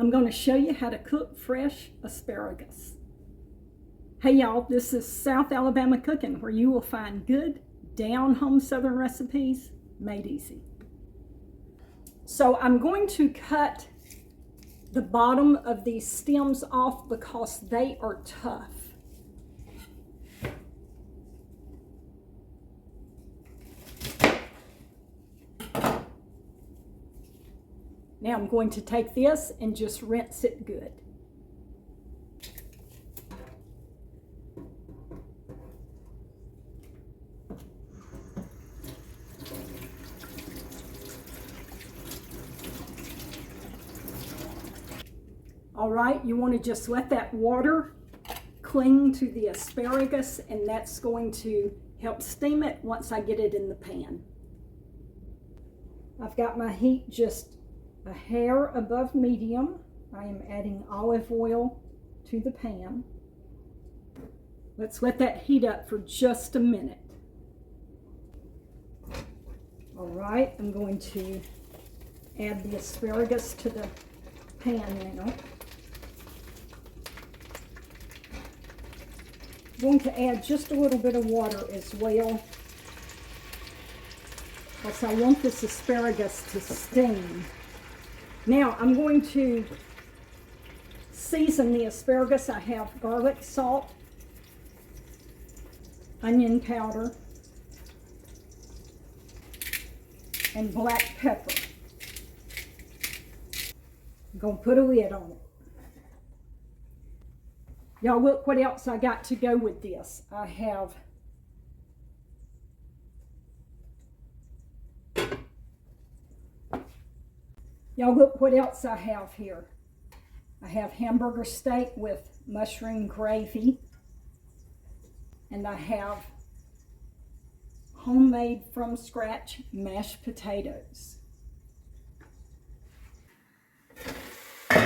I'm going to show you how to cook fresh asparagus. Hey y'all, this is South Alabama Cooking, where you will find good, down-home Southern recipes made easy. So I'm going to cut the bottom of these stems off because they are tough. Now I'm going to take this and just rinse it good. All right, you want to just let that water cling to the asparagus, and that's going to help steam it once I get it in the pan. I've got my heat just a hair above medium. I am adding olive oil to the pan. Let's let that heat up for just a minute. All right, I'm going to add the asparagus to the pan now. I'm going to add just a little bit of water as well, because I want this asparagus to steam. Now I'm going to season the asparagus. I have garlic salt, onion powder, and black pepper. I'm going to put a lid on it. Y'all, look what else I got to go with this. I have Y'all, look what else I have here. I have hamburger steak with mushroom gravy. And I have homemade from scratch mashed potatoes. All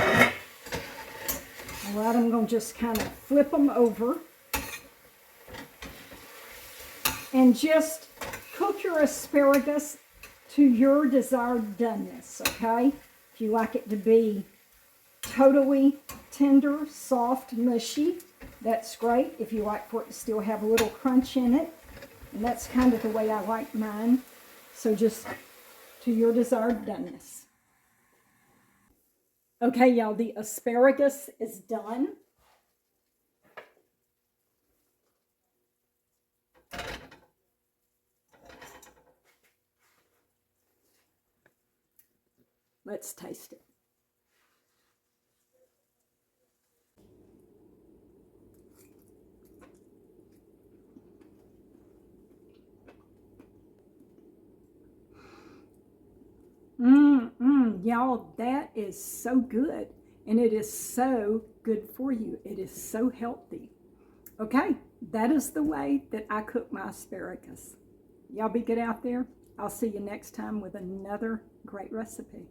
right, I'm going to just kind of flip them over. And just cook your asparagus to your desired doneness, okay? If you like it to be totally tender, soft, mushy, that's great. If you like for it to still have a little crunch in it, and that's kind of the way I like mine. So just to your desired doneness. Okay, y'all, the asparagus is done. Let's taste it. Y'all, that is so good. And it is so good for you. It is so healthy. Okay, that is the way that I cook my asparagus. Y'all be good out there. I'll see you next time with another great recipe.